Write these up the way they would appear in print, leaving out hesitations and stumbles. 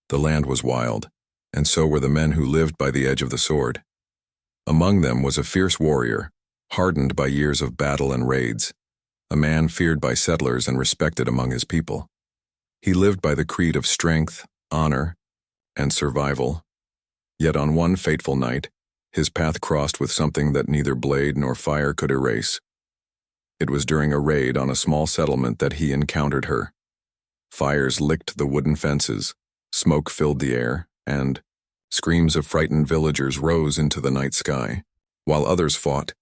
The land was wild, and so were the men who lived by the edge of the sword. Among them was a fierce warrior, hardened by years of battle and raids, a man feared by settlers and respected among his people. He lived by the creed of strength, honor, and survival. Yet on one fateful night, his path crossed with something that neither blade nor fire could erase. It was during a raid on a small settlement that he encountered her. Fires licked the wooden fences, smoke filled the air, and screams of frightened villagers rose into the night sky. While others fought,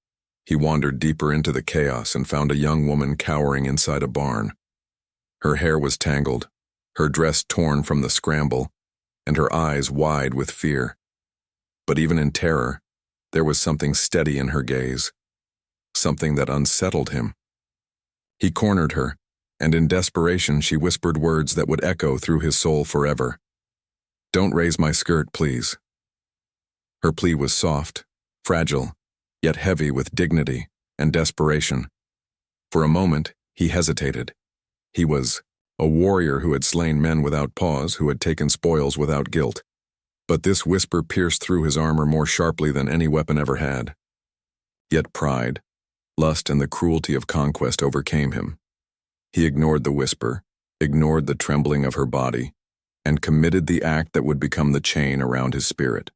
he wandered deeper into the chaos and found a young woman cowering inside a barn. Her hair was tangled, her dress torn from the scramble, and her eyes wide with fear. But even in terror, there was something steady in her gaze, something that unsettled him. He cornered her, and in desperation she whispered words that would echo through his soul forever. "Don't raise my skirt, please." Her plea was soft, fragile, yet heavy with dignity and desperation. For a moment, he hesitated. He was a warrior who had slain men without pause, who had taken spoils without guilt. But this whisper pierced through his armor more sharply than any weapon ever had. Yet pride, lust, and the cruelty of conquest overcame him. He ignored the whisper, ignored the trembling of her body, and committed the act that would become the chain around his spirit.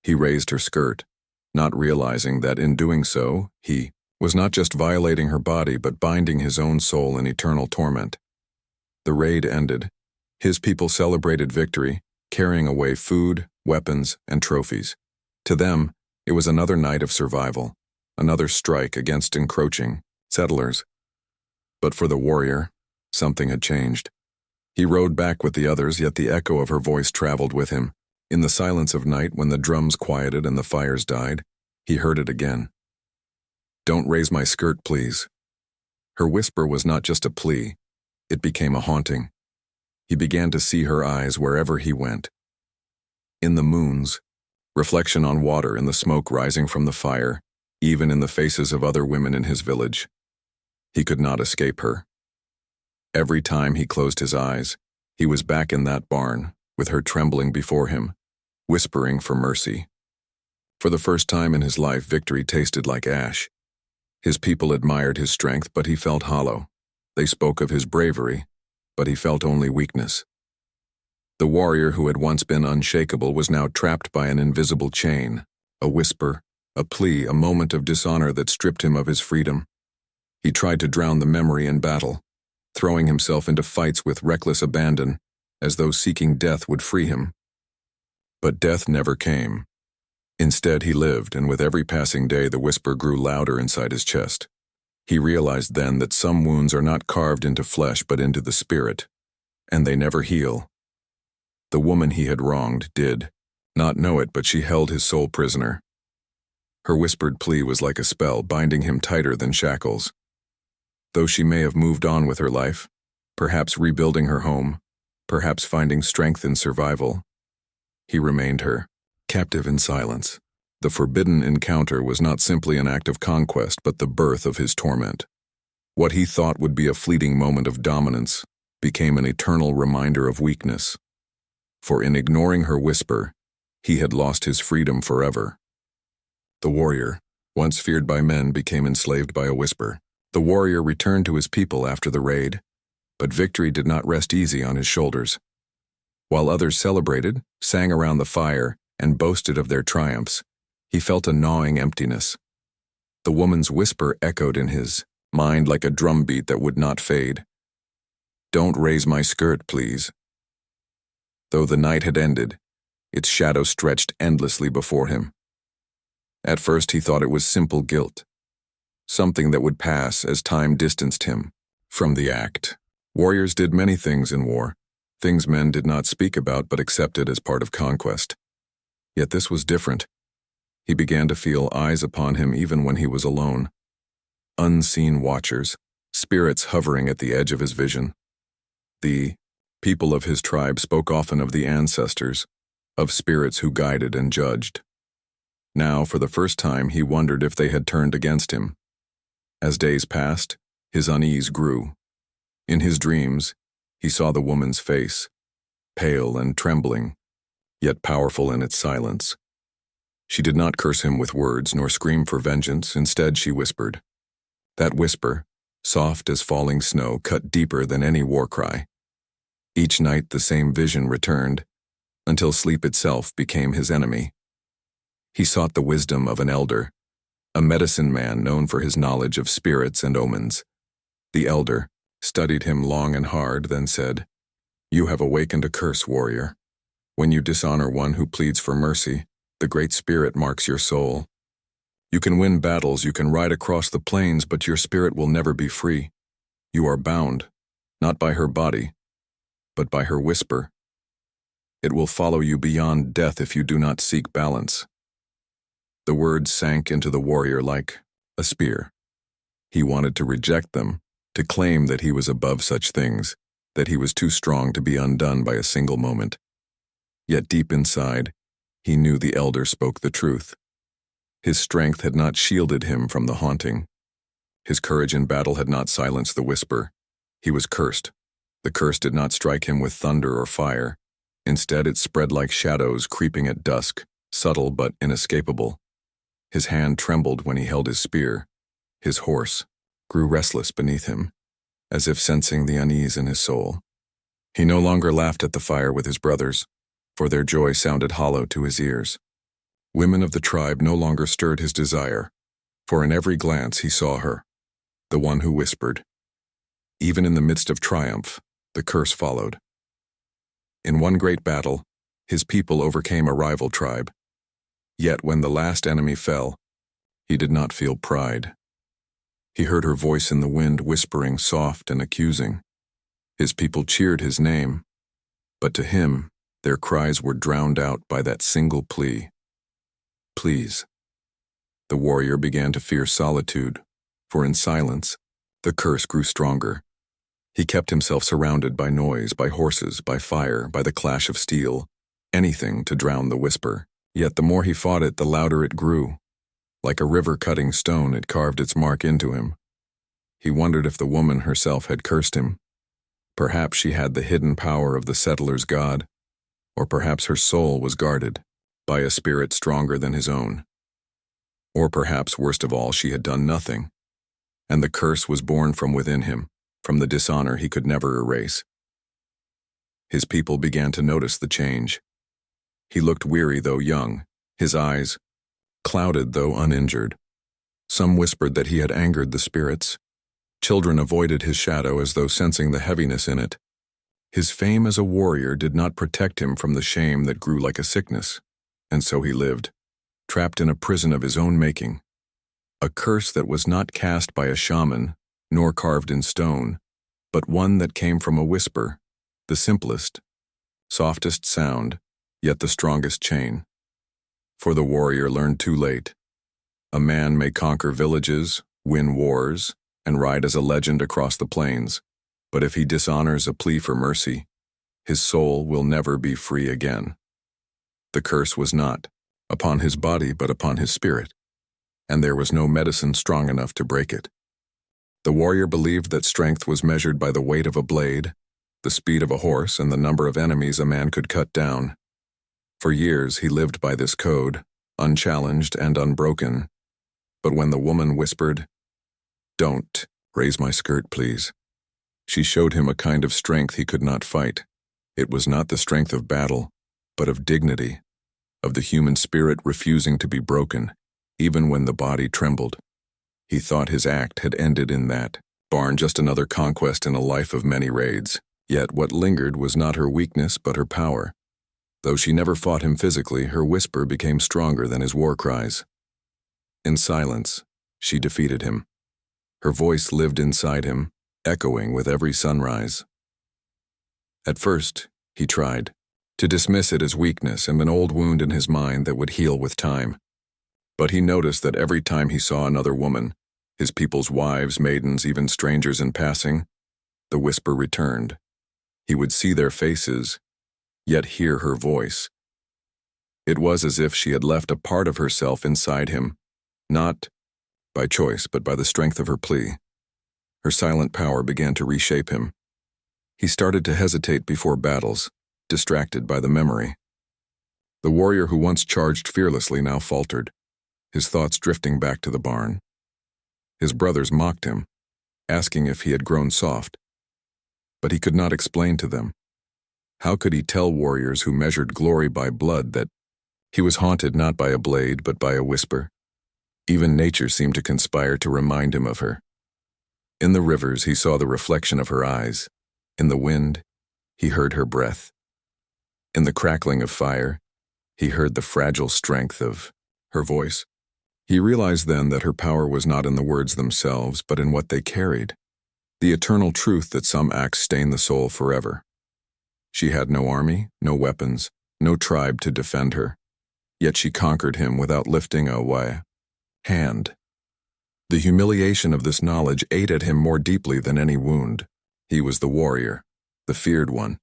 He raised her skirt, not realizing that in doing so, he was not just violating her body but binding his own soul in eternal torment. The raid ended. His people celebrated victory, carrying away food, weapons, and trophies. To them, it was another night of survival, another strike against encroaching settlers. But for the warrior, something had changed. He rode back with the others, yet the echo of her voice traveled with him. In the silence of night, when the drums quieted and the fires died, he heard it again. "Don't raise my skirt, please." Her whisper was not just a plea, it became a haunting. He began to see her eyes wherever he went. In the moons, reflection on water and the smoke rising from the fire, even in the faces of other women in his village. He could not escape her. Every time he closed his eyes, he was back in that barn, with her trembling before him, whispering for mercy. For the first time in his life, victory tasted like ash. His people admired his strength, but he felt hollow. They spoke of his bravery, but he felt only weakness. The warrior who had once been unshakable was now trapped by an invisible chain, a whisper, a plea, a moment of dishonor that stripped him of his freedom. He tried to drown the memory in battle, throwing himself into fights with reckless abandon, as though seeking death would free him. But death never came. Instead, he lived, and with every passing day the whisper grew louder inside his chest. He realized then that some wounds are not carved into flesh but into the spirit, and they never heal. The woman he had wronged did not know it, but she held his soul prisoner. Her whispered plea was like a spell, binding him tighter than shackles. Though she may have moved on with her life, perhaps rebuilding her home, perhaps finding strength in survival, he remained her, captive in silence. The forbidden encounter was not simply an act of conquest, but the birth of his torment. What he thought would be a fleeting moment of dominance became an eternal reminder of weakness. For in ignoring her whisper, he had lost his freedom forever. The warrior, once feared by men, became enslaved by a whisper. The warrior returned to his people after the raid, but victory did not rest easy on his shoulders. While others celebrated, sang around the fire, and boasted of their triumphs, he felt a gnawing emptiness. The woman's whisper echoed in his mind like a drumbeat that would not fade. "Don't raise my skirt, please." Though the night had ended, its shadow stretched endlessly before him. At first he thought it was simple guilt, something that would pass as time distanced him from the act. Warriors did many things in war, things men did not speak about but accepted as part of conquest. Yet this was different. He began to feel eyes upon him even when he was alone. Unseen watchers, spirits hovering at the edge of his vision. The people of his tribe spoke often of the ancestors, of spirits who guided and judged. Now, for the first time, he wondered if they had turned against him. As days passed, his unease grew. In his dreams, he saw the woman's face, pale and trembling, yet powerful in its silence. She did not curse him with words nor scream for vengeance. Instead, she whispered. That whisper, soft as falling snow, cut deeper than any war cry. Each night the same vision returned, until sleep itself became his enemy. He sought the wisdom of an elder, a medicine man known for his knowledge of spirits and omens. The elder studied him long and hard, then said, You have awakened a curse, warrior. When you dishonor one who pleads for mercy, the Great Spirit marks your soul. You can win battles, you can ride across the plains, but your spirit will never be free. You are bound, not by her body, but by her whisper. It will follow you beyond death if you do not seek balance. The words sank into the warrior like a spear. He wanted to reject them, to claim that he was above such things, that he was too strong to be undone by a single moment. Yet deep inside, he knew the elder spoke the truth. His strength had not shielded him from the haunting. His courage in battle had not silenced the whisper. He was cursed. The curse did not strike him with thunder or fire. Instead, it spread like shadows creeping at dusk, subtle but inescapable. His hand trembled when he held his spear. His horse grew restless beneath him, as if sensing the unease in his soul. He no longer laughed at the fire with his brothers, for their joy sounded hollow to his ears. Women of the tribe no longer stirred his desire, for in every glance he saw her, the one who whispered. Even in the midst of triumph, the curse followed. In one great battle, his people overcame a rival tribe. Yet when the last enemy fell, he did not feel pride. He heard her voice in the wind whispering soft and accusing. His people cheered his name, but to him, their cries were drowned out by that single plea. Please. The warrior began to fear solitude, for in silence, the curse grew stronger. He kept himself surrounded by noise, by horses, by fire, by the clash of steel, anything to drown the whisper. Yet the more he fought it, the louder it grew. Like a river cutting stone, it carved its mark into him. He wondered if the woman herself had cursed him. Perhaps she had the hidden power of the settler's god, or perhaps her soul was guarded by a spirit stronger than his own. Or perhaps, worst of all, she had done nothing, and the curse was born from within him, from the dishonor he could never erase. His people began to notice the change. He looked weary though young, his eyes clouded though uninjured. Some whispered that he had angered the spirits. Children avoided his shadow as though sensing the heaviness in it. His fame as a warrior did not protect him from the shame that grew like a sickness, and so he lived, trapped in a prison of his own making. A curse that was not cast by a shaman, nor carved in stone, but one that came from a whisper, the simplest, softest sound, yet the strongest chain. For the warrior learned too late. A man may conquer villages, win wars, and ride as a legend across the plains, but if he dishonors a plea for mercy, his soul will never be free again. The curse was not upon his body but upon his spirit, and there was no medicine strong enough to break it. The warrior believed that strength was measured by the weight of a blade, the speed of a horse, and the number of enemies a man could cut down. For years he lived by this code, unchallenged and unbroken. But when the woman whispered, "Don't raise my skirt, please," she showed him a kind of strength he could not fight. It was not the strength of battle, but of dignity, of the human spirit refusing to be broken, even when the body trembled. He thought his act had ended in that, barn just another conquest in a life of many raids. Yet what lingered was not her weakness but her power. Though she never fought him physically, her whisper became stronger than his war cries. In silence, she defeated him. Her voice lived inside him, echoing with every sunrise. At first, he tried to dismiss it as weakness and an old wound in his mind that would heal with time. But he noticed that every time he saw another woman, his people's wives, maidens, even strangers in passing, the whisper returned. He would see their faces, yet hear her voice. It was as if she had left a part of herself inside him, not by choice but by the strength of her plea. Her silent power began to reshape him. He started to hesitate before battles, distracted by the memory. The warrior who once charged fearlessly now faltered, his thoughts drifting back to the barn. His brothers mocked him, asking if he had grown soft. But he could not explain to them. How could he tell warriors who measured glory by blood that he was haunted not by a blade but by a whisper? Even nature seemed to conspire to remind him of her. In the rivers he saw the reflection of her eyes. In the wind, he heard her breath. In the crackling of fire, he heard the fragile strength of her voice. He realized then that her power was not in the words themselves, but in what they carried, the eternal truth that some acts stain the soul forever. She had no army, no weapons, no tribe to defend her, yet she conquered him without lifting a hand. The humiliation of this knowledge ate at him more deeply than any wound. He was the warrior, the feared one,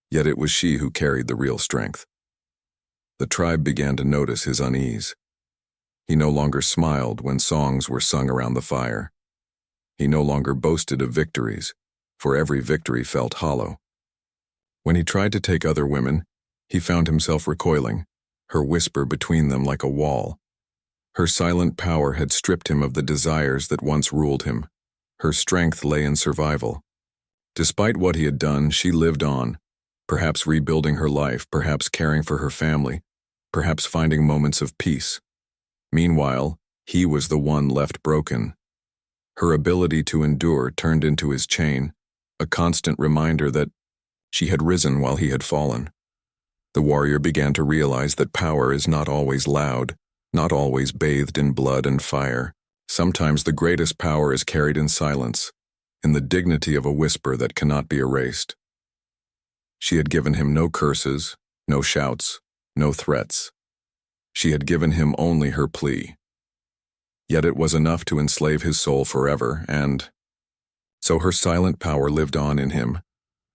yet it was she who carried the real strength. The tribe began to notice his unease. He no longer smiled when songs were sung around the fire. He no longer boasted of victories, for every victory felt hollow. When he tried to take other women, he found himself recoiling, her whisper between them like a wall. Her silent power had stripped him of the desires that once ruled him. Her strength lay in survival. Despite what he had done, she lived on, perhaps rebuilding her life, perhaps caring for her family, perhaps finding moments of peace. Meanwhile, he was the one left broken. Her ability to endure turned into his chain, a constant reminder that she had risen while he had fallen. The warrior began to realize that power is not always loud, not always bathed in blood and fire. Sometimes the greatest power is carried in silence, in the dignity of a whisper that cannot be erased. She had given him no curses, no shouts, no threats. She had given him only her plea. Yet it was enough to enslave his soul forever, and so her silent power lived on in him,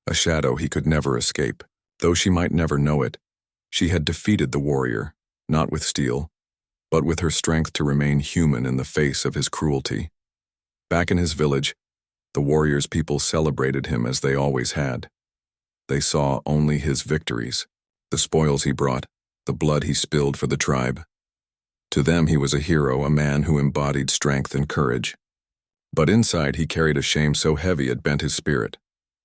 a shadow he could never escape. Though she might never know it, she had defeated the warrior, not with steel, but with her strength to remain human in the face of his cruelty. Back in his village, the warrior's people celebrated him as they always had. They saw only his victories, the spoils he brought, the blood he spilled for the tribe. To them he was a hero, a man who embodied strength and courage. But inside he carried a shame so heavy it bent his spirit.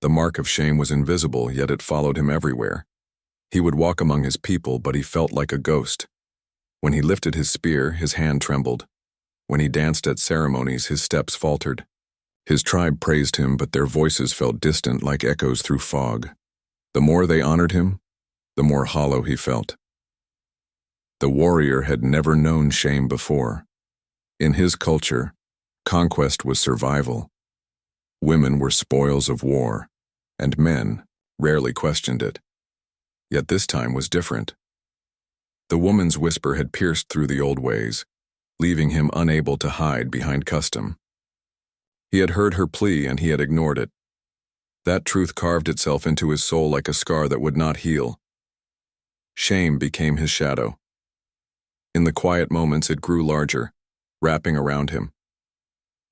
The mark of shame was invisible, yet it followed him everywhere. He would walk among his people, but he felt like a ghost. When he lifted his spear, his hand trembled. When he danced at ceremonies, his steps faltered. His tribe praised him, but their voices felt distant like echoes through fog. The more they honored him, the more hollow he felt. The warrior had never known shame before. In his culture, conquest was survival. Women were spoils of war, and men rarely questioned it. Yet this time was different. The woman's whisper had pierced through the old ways, leaving him unable to hide behind custom. He had heard her plea and he had ignored it. That truth carved itself into his soul like a scar that would not heal. Shame became his shadow. In the quiet moments it grew larger, wrapping around him.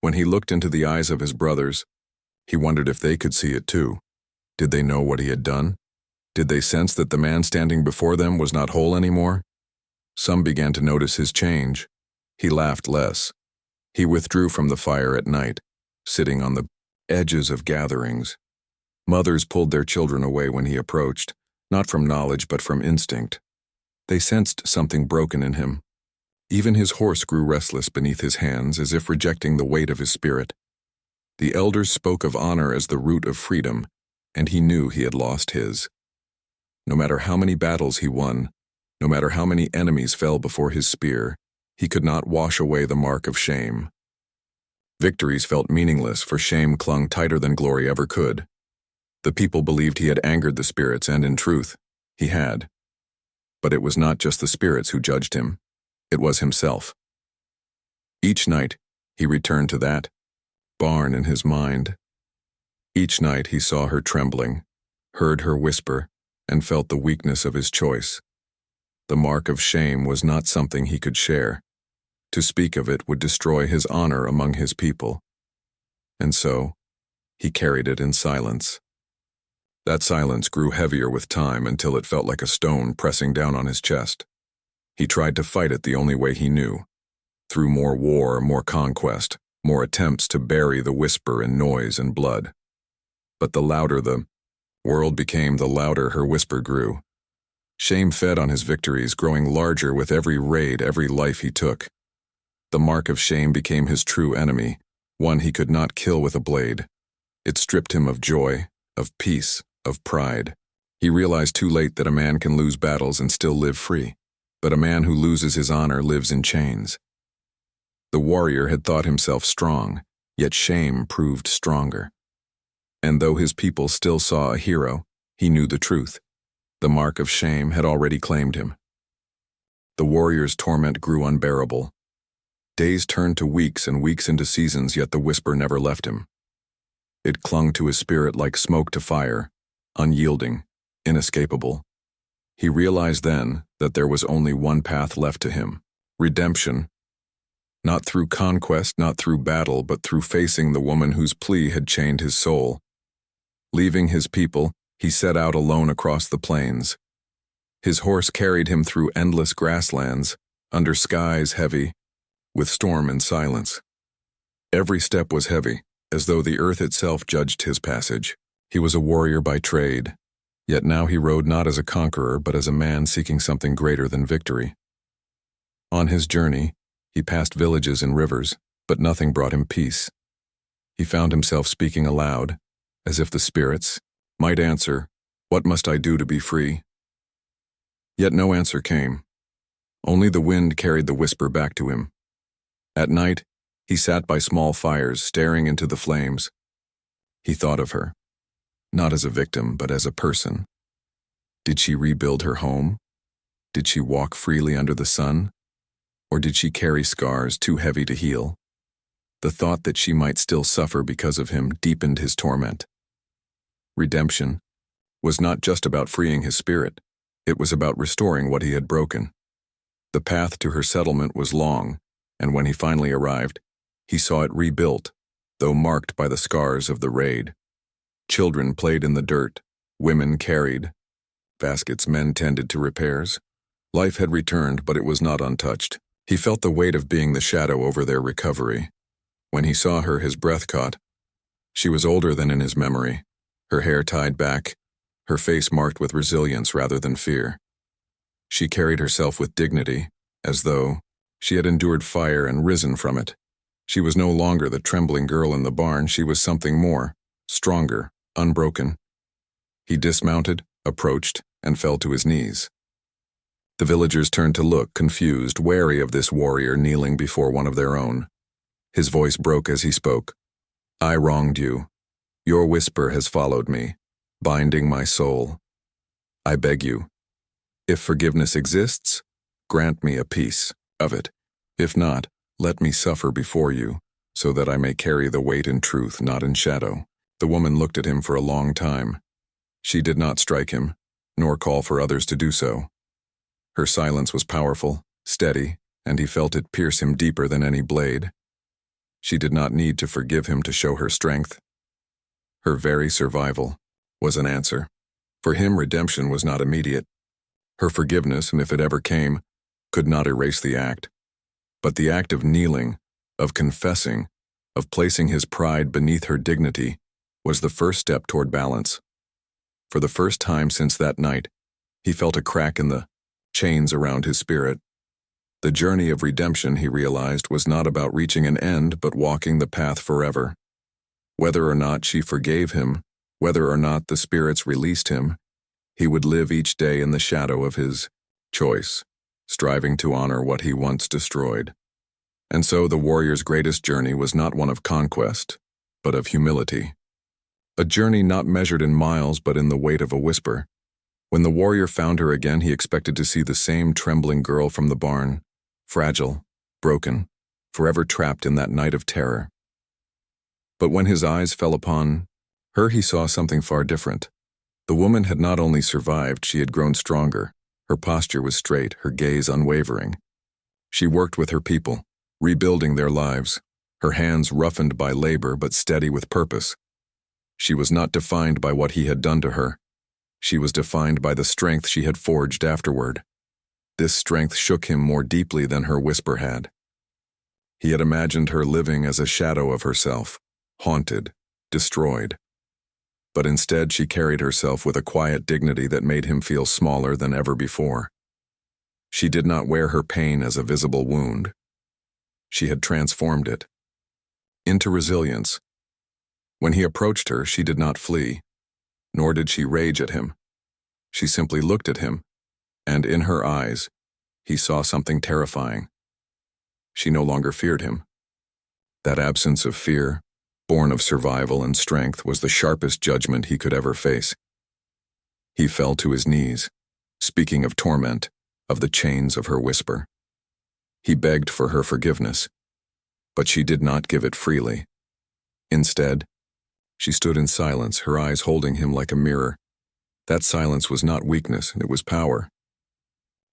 When he looked into the eyes of his brothers, he wondered if they could see it too. Did they know what he had done? Did they sense that the man standing before them was not whole anymore? Some began to notice his change. He laughed less. He withdrew from the fire at night, sitting on the edges of gatherings. Mothers pulled their children away when he approached, not from knowledge but from instinct. They sensed something broken in him. Even his horse grew restless beneath his hands, as if rejecting the weight of his spirit. The elders spoke of honor as the root of freedom, and he knew he had lost his. No matter how many battles he won, no matter how many enemies fell before his spear, he could not wash away the mark of shame. Victories felt meaningless, for shame clung tighter than glory ever could. The people believed he had angered the spirits, and in truth, he had. But it was not just the spirits who judged him. It was himself. Each night, he returned to that barn in his mind. Each night he saw her trembling, heard her whisper, and felt the weakness of his choice. The mark of shame was not something he could share. To speak of it would destroy his honor among his people. And so, he carried it in silence. That silence grew heavier with time until it felt like a stone pressing down on his chest. He tried to fight it the only way he knew, through more war, more conquest, more attempts to bury the whisper in noise and blood. But the louder the world became, the louder her whisper grew. Shame fed on his victories, growing larger with every raid, every life he took. The mark of shame became his true enemy, one he could not kill with a blade. It stripped him of joy, of peace, of pride. He realized too late that a man can lose battles and still live free, but a man who loses his honor lives in chains. The warrior had thought himself strong, yet shame proved stronger. And though his people still saw a hero, he knew the truth. The mark of shame had already claimed him. The warrior's torment grew unbearable. Days turned to weeks and weeks into seasons, yet the whisper never left him. It clung to his spirit like smoke to fire, unyielding, inescapable. He realized then that there was only one path left to him: redemption. Not through conquest, not through battle, but through facing the woman whose plea had chained his soul. Leaving his people, he set out alone across the plains. His horse carried him through endless grasslands, under skies heavy, with storm and silence. Every step was heavy, as though the earth itself judged his passage. He was a warrior by trade, yet now he rode not as a conqueror, but as a man seeking something greater than victory. On his journey, he passed villages and rivers, but nothing brought him peace. He found himself speaking aloud, as if the spirits might answer, "What must I do to be free?" Yet no answer came. Only the wind carried the whisper back to him. At night, he sat by small fires, staring into the flames. He thought of her, not as a victim, but as a person. Did she rebuild her home? Did she walk freely under the sun? Or did she carry scars too heavy to heal? The thought that she might still suffer because of him deepened his torment. Redemption was not just about freeing his spirit, it was about restoring what he had broken. The path to her settlement was long, and when he finally arrived, he saw it rebuilt, though marked by the scars of the raid. Children played in the dirt, women carried baskets, men tended to repairs. Life had returned, but it was not untouched. He felt the weight of being the shadow over their recovery. When he saw her, his breath caught. She was older than in his memory, her hair tied back, her face marked with resilience rather than fear. She carried herself with dignity, as though she had endured fire and risen from it. She was no longer the trembling girl in the barn, she was something more, stronger, unbroken. He dismounted, approached, and fell to his knees. The villagers turned to look, confused, wary of this warrior kneeling before one of their own. His voice broke as he spoke. "I wronged you. Your whisper has followed me, binding my soul. I beg you, if forgiveness exists, grant me a piece of it. If not, let me suffer before you, so that I may carry the weight in truth, not in shadow." The woman looked at him for a long time. She did not strike him, nor call for others to do so. Her silence was powerful, steady, and he felt it pierce him deeper than any blade. She did not need to forgive him to show her strength. Her very survival was an answer. For him, redemption was not immediate. Her forgiveness, and if it ever came, could not erase the act. But the act of kneeling, of confessing, of placing his pride beneath her dignity, was the first step toward balance. For the first time since that night, he felt a crack in the chains around his spirit. The journey of redemption, he realized, was not about reaching an end, but walking the path forever. Whether or not she forgave him, whether or not the spirits released him, he would live each day in the shadow of his choice, striving to honor what he once destroyed. And so the warrior's greatest journey was not one of conquest, but of humility. A journey not measured in miles, but in the weight of a whisper. When the warrior found her again, he expected to see the same trembling girl from the barn, fragile, broken, forever trapped in that night of terror. But when his eyes fell upon her, he saw something far different. The woman had not only survived, she had grown stronger. Her posture was straight, her gaze unwavering. She worked with her people, rebuilding their lives, her hands roughened by labor but steady with purpose. She was not defined by what he had done to her. She was defined by the strength she had forged afterward. This strength shook him more deeply than her whisper had. He had imagined her living as a shadow of herself, haunted, destroyed. But instead she carried herself with a quiet dignity that made him feel smaller than ever before. She did not wear her pain as a visible wound. She had transformed it into resilience. When he approached her, she did not flee, nor did she rage at him. She simply looked at him, and in her eyes, he saw something terrifying. She no longer feared him. That absence of fear, born of survival and strength, was the sharpest judgment he could ever face. He fell to his knees, speaking of torment, of the chains of her whisper. He begged for her forgiveness, but she did not give it freely. Instead, she stood in silence, her eyes holding him like a mirror. That silence was not weakness, it was power.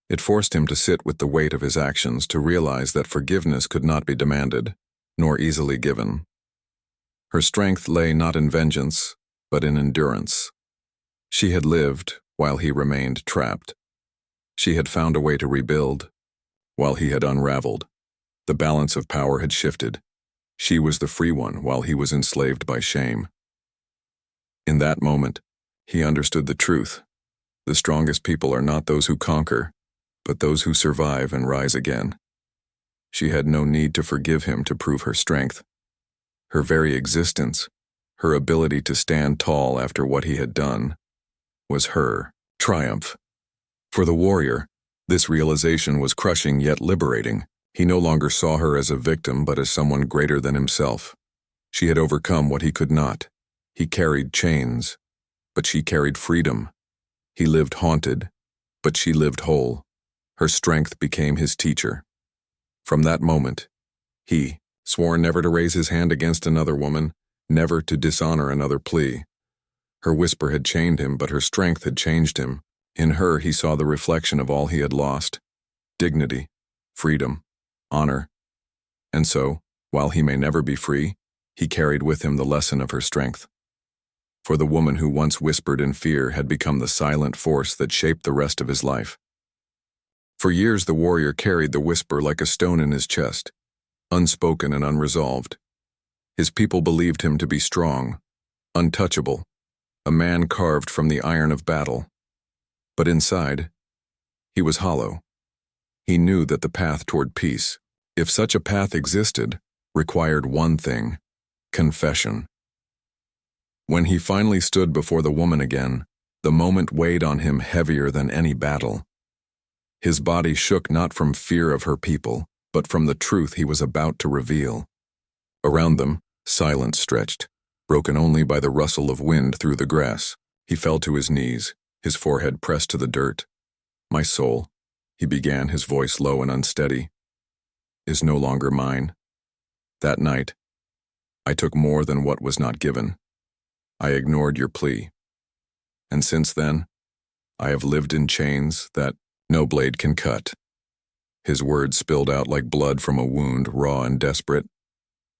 It forced him to sit with the weight of his actions, to realize that forgiveness could not be demanded, nor easily given. Her strength lay not in vengeance, but in endurance. She had lived while he remained trapped. She had found a way to rebuild, while he had unraveled. The balance of power had shifted. She was the free one, while he was enslaved by shame. In that moment, he understood the truth. The strongest people are not those who conquer, but those who survive and rise again. She had no need to forgive him to prove her strength. Her very existence, her ability to stand tall after what he had done, was her triumph. For the warrior, this realization was crushing yet liberating. He no longer saw her as a victim, but as someone greater than himself. She had overcome what he could not. He carried chains, but she carried freedom. He lived haunted, but she lived whole. Her strength became his teacher. From that moment, he swore never to raise his hand against another woman, never to dishonor another plea. Her whisper had chained him, but her strength had changed him. In her he saw the reflection of all he had lost: dignity, freedom, honor. And so, while he may never be free, he carried with him the lesson of her strength. For the woman who once whispered in fear had become the silent force that shaped the rest of his life. For years the warrior carried the whisper like a stone in his chest, unspoken and unresolved. His people believed him to be strong, untouchable, a man carved from the iron of battle. But inside, he was hollow. He knew that the path toward peace, if such a path existed, required one thing: confession. When he finally stood before the woman again, the moment weighed on him heavier than any battle. His body shook not from fear of her people, but from the truth he was about to reveal. Around them, silence stretched, broken only by the rustle of wind through the grass. He fell to his knees, his forehead pressed to the dirt. "My soul," he began, his voice low and unsteady, "is no longer mine. That night, I took more than what was not given. I ignored your plea. And since then, I have lived in chains that no blade can cut." His words spilled out like blood from a wound, raw and desperate.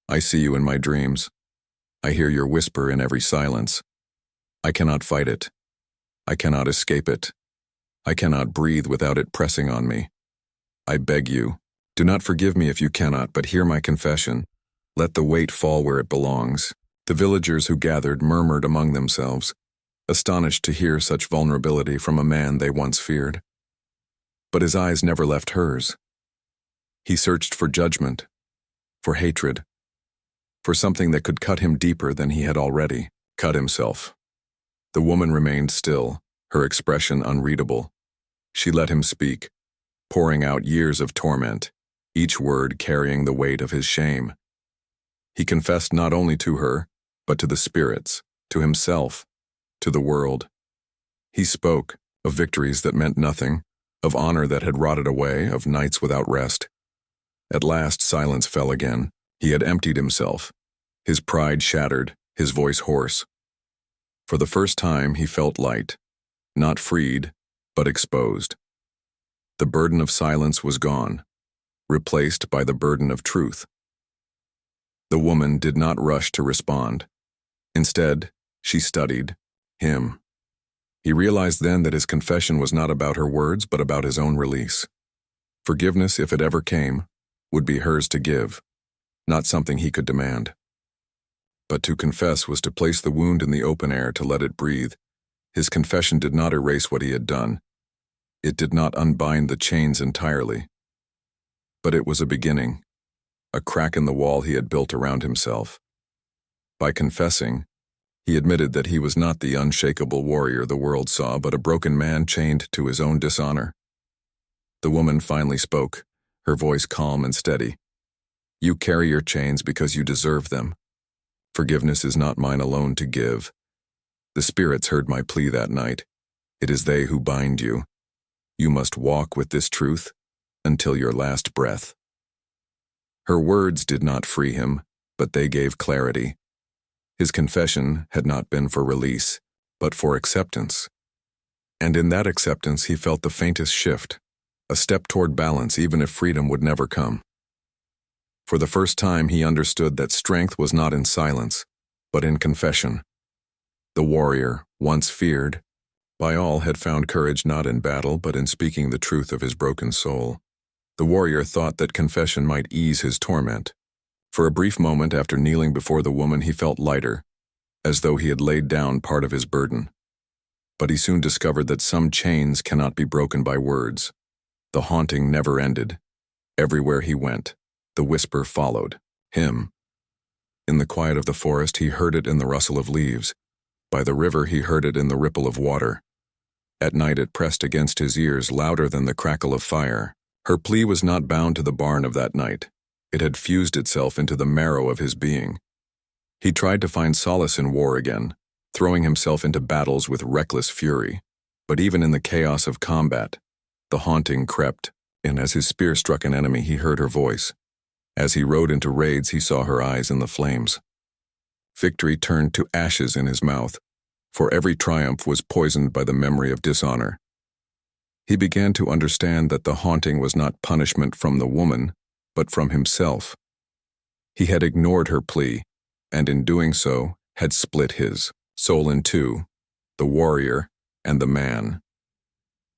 "I see you in my dreams. I hear your whisper in every silence. I cannot fight it. I cannot escape it. I cannot breathe without it pressing on me. I beg you, do not forgive me if you cannot, but hear my confession. Let the weight fall where it belongs." The villagers who gathered murmured among themselves, astonished to hear such vulnerability from a man they once feared. But his eyes never left hers. He searched for judgment, for hatred, for something that could cut him deeper than he had already cut himself. The woman remained still, her expression unreadable. She let him speak, pouring out years of torment, each word carrying the weight of his shame. He confessed not only to her, but to the spirits, to himself, to the world. He spoke of victories that meant nothing, of honor that had rotted away, of nights without rest. At last silence fell again. He had emptied himself, his pride shattered, his voice hoarse. For the first time he felt light, not freed, but exposed. The burden of silence was gone, replaced by the burden of truth. The woman did not rush to respond. Instead, She studied him. He realized then that his confession was not about her words, but about his own release. Forgiveness, if it ever came, would be hers to give, not something he could demand. But to confess was to place the wound in the open air to let it breathe. His confession did not erase what he had done. It did not unbind the chains entirely. But it was a beginning, a crack in the wall he had built around himself. By confessing, he admitted that he was not the unshakable warrior the world saw, but a broken man chained to his own dishonor. The woman finally spoke, her voice calm and steady. "You carry your chains because you deserve them. Forgiveness is not mine alone to give. The spirits heard my plea that night. It is they who bind you. You must walk with this truth until your last breath." Her words did not free him, but they gave clarity. His confession had not been for release, but for acceptance. And in that acceptance he felt the faintest shift, a step toward balance even if freedom would never come. For the first time he understood that strength was not in silence, but in confession. The warrior, once feared, by all had found courage not in battle but in speaking the truth of his broken soul. The warrior thought that confession might ease his torment. For a brief moment after kneeling before the woman he felt lighter, as though he had laid down part of his burden. But he soon discovered that some chains cannot be broken by words. The haunting never ended. Everywhere he went, the whisper followed him. In the quiet of the forest he heard it in the rustle of leaves. By the river he heard it in the ripple of water. At night it pressed against his ears louder than the crackle of fire. Her plea was not bound to the barn of that night. It had fused itself into the marrow of his being. He tried to find solace in war again, throwing himself into battles with reckless fury. But even in the chaos of combat, the haunting crept, and as his spear struck an enemy he heard her voice. As he rode into raids he saw her eyes in the flames. Victory turned to ashes in his mouth, for every triumph was poisoned by the memory of dishonor. He began to understand that the haunting was not punishment from the woman, but from himself. He had ignored her plea, and in doing so had split his soul in two, the warrior and the man.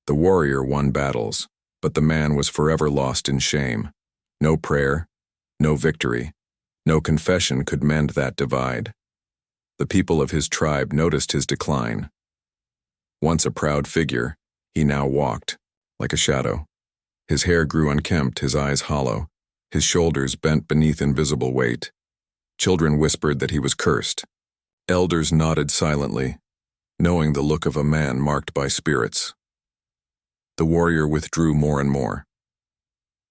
The warrior won battles, but the man was forever lost in shame. No prayer, no victory, no confession could mend that divide. The people of his tribe noticed his decline. Once a proud figure, he now walked like a shadow. His hair grew unkempt, his eyes hollow, his shoulders bent beneath invisible weight. Children whispered that he was cursed. Elders nodded silently, knowing the look of a man marked by spirits. The warrior withdrew more and more.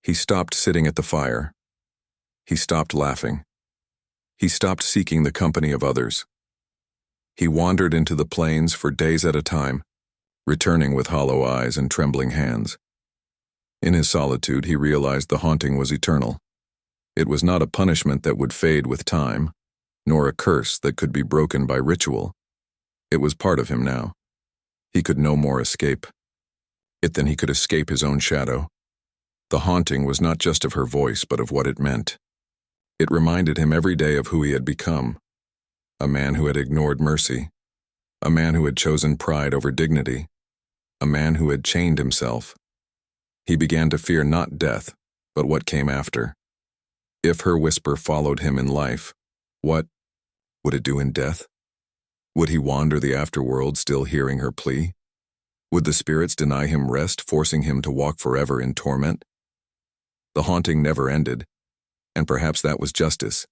He stopped sitting at the fire. He stopped laughing. He stopped seeking the company of others. He wandered into the plains for days at a time, returning with hollow eyes and trembling hands. In his solitude, he realized the haunting was eternal. It was not a punishment that would fade with time, nor a curse that could be broken by ritual. It was part of him now. He could no more escape it than he could escape his own shadow. The haunting was not just of her voice, but of what it meant. It reminded him every day of who he had become, a man who had ignored mercy, a man who had chosen pride over dignity, a man who had chained himself. He began to fear not death, but what came after. If her whisper followed him in life, what would it do in death? Would he wander the afterworld still hearing her plea? Would the spirits deny him rest, forcing him to walk forever in torment? The haunting never ended, and perhaps that was justice.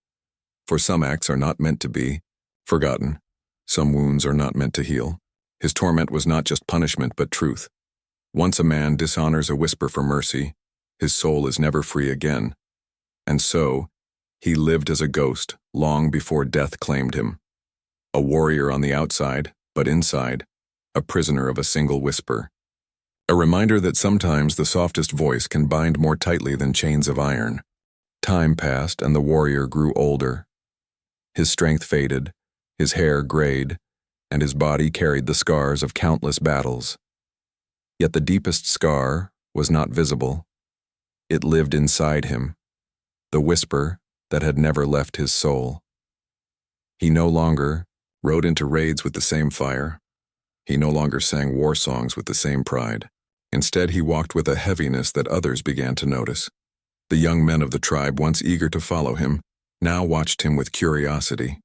For some acts are not meant to be forgotten. Some wounds are not meant to heal. His torment was not just punishment, but truth. Once a man dishonors a whisper for mercy, his soul is never free again. And so, he lived as a ghost long before death claimed him. A warrior on the outside, but inside, a prisoner of a single whisper. A reminder that sometimes the softest voice can bind more tightly than chains of iron. Time passed and the warrior grew older. His strength faded, his hair grayed, and his body carried the scars of countless battles. Yet the deepest scar was not visible. It lived inside him, the whisper that had never left his soul. He no longer rode into raids with the same fire. He no longer sang war songs with the same pride. Instead, he walked with a heaviness that others began to notice. The young men of the tribe, once eager to follow him, now watched him with curiosity.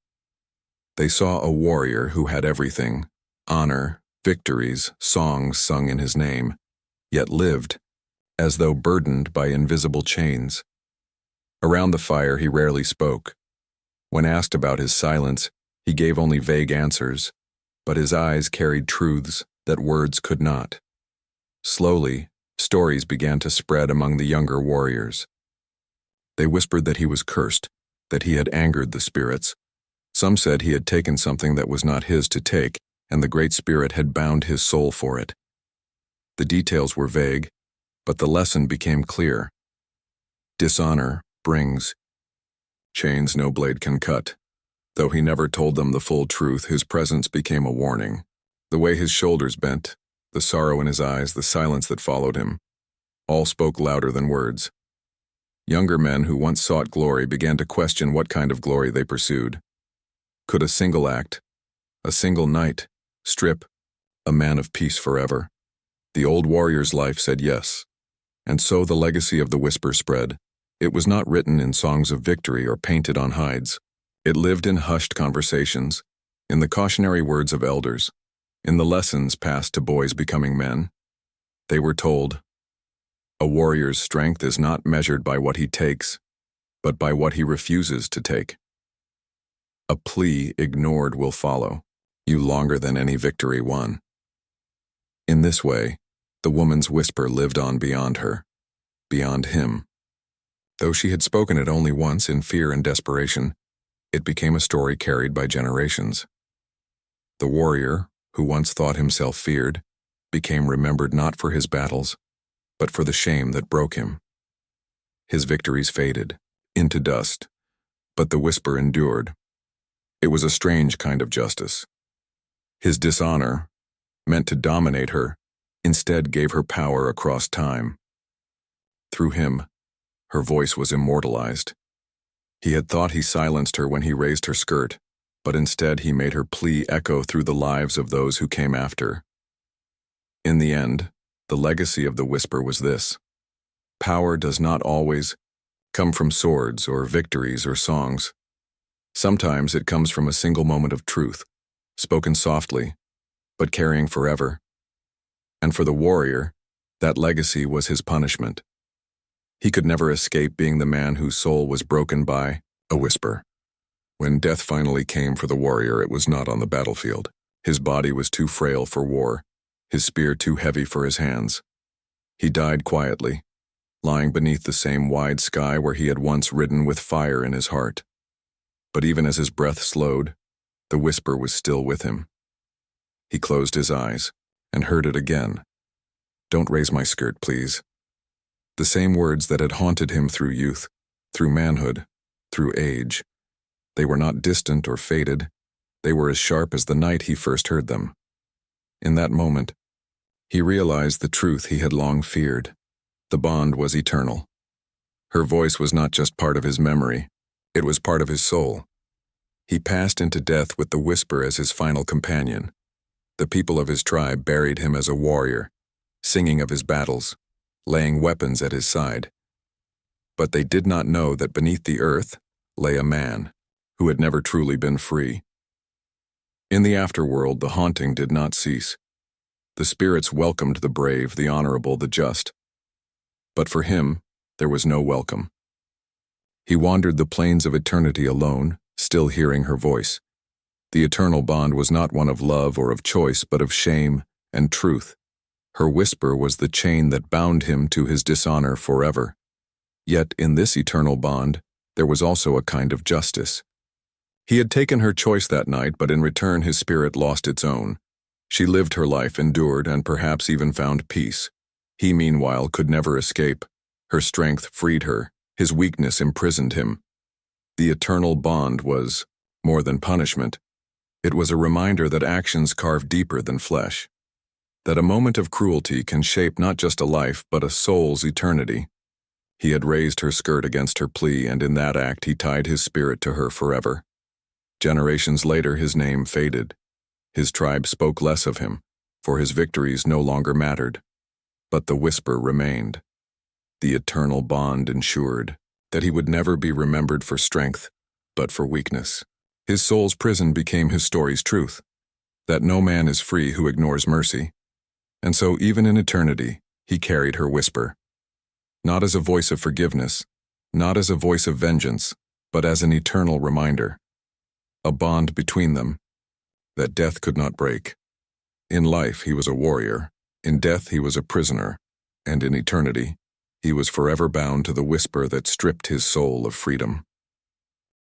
They saw a warrior who had everything: honor, victories, songs sung in his name, yet lived as though burdened by invisible chains. Around the fire, he rarely spoke. When asked about his silence, he gave only vague answers, but his eyes carried truths that words could not. Slowly, stories began to spread among the younger warriors. They whispered that he was cursed, that he had angered the spirits. Some said he had taken something that was not his to take, and the Great Spirit had bound his soul for it. The details were vague, but the lesson became clear. Dishonor brings chains no blade can cut. Though he never told them the full truth, his presence became a warning. The way his shoulders bent, the sorrow in his eyes, the silence that followed him, all spoke louder than words. Younger men who once sought glory began to question what kind of glory they pursued. Could a single act, a single night, strip a man of peace forever? The old warrior's life said yes. And so the legacy of the whisper spread. It was not written in songs of victory or painted on hides. It lived in hushed conversations, in the cautionary words of elders, in the lessons passed to boys becoming men. They were told, a warrior's strength is not measured by what he takes, but by what he refuses to take. A plea ignored will follow you longer than any victory won. In this way, the woman's whisper lived on beyond her, beyond him. Though she had spoken it only once in fear and desperation, it became a story carried by generations. The warrior, who once thought himself feared, became remembered not for his battles, but for the shame that broke him. His victories faded into dust, but the whisper endured. It was a strange kind of justice. His dishonor, meant to dominate her, instead gave her power across time. Through him, her voice was immortalized. He had thought he silenced her when he raised her skirt, but instead he made her plea echo through the lives of those who came after. In the end, the legacy of the whisper was this: power does not always come from swords or victories or songs. Sometimes it comes from a single moment of truth, spoken softly, but carrying forever. And for the warrior, that legacy was his punishment. He could never escape being the man whose soul was broken by a whisper. When death finally came for the warrior, it was not on the battlefield. His body was too frail for war, his spear too heavy for his hands. He died quietly, lying beneath the same wide sky where he had once ridden with fire in his heart. But even as his breath slowed, the whisper was still with him. He closed his eyes and heard it again. "Don't raise my skirt, please." The same words that had haunted him through youth, through manhood, through age. They were not distant or faded. They were as sharp as the night he first heard them. In that moment, he realized the truth he had long feared. The bond was eternal. Her voice was not just part of his memory, it was part of his soul. He passed into death with the whisper as his final companion. The people of his tribe buried him as a warrior, singing of his battles, laying weapons at his side. But they did not know that beneath the earth lay a man who had never truly been free. In the afterworld, the haunting did not cease. The spirits welcomed the brave, the honorable, the just. But for him, there was no welcome. He wandered the plains of eternity alone, still hearing her voice. The eternal bond was not one of love or of choice, but of shame and truth. Her whisper was the chain that bound him to his dishonor forever. Yet in this eternal bond, there was also a kind of justice. He had taken her choice that night, but in return his spirit lost its own. She lived her life, endured, and perhaps even found peace. He, meanwhile, could never escape. Her strength freed her, his weakness imprisoned him. The eternal bond was more than punishment. It was a reminder that actions carve deeper than flesh. That a moment of cruelty can shape not just a life, but a soul's eternity. He had raised her skirt against her plea, and in that act he tied his spirit to her forever. Generations later, his name faded. His tribe spoke less of him, for his victories no longer mattered. But the whisper remained. The eternal bond ensured that he would never be remembered for strength, but for weakness. His soul's prison became his story's truth, that no man is free who ignores mercy. And so, even in eternity, he carried her whisper. Not as a voice of forgiveness, not as a voice of vengeance, but as an eternal reminder. A bond between them that death could not break. In life, he was a warrior. In death, he was a prisoner. And in eternity, he was forever bound to the whisper that stripped his soul of freedom.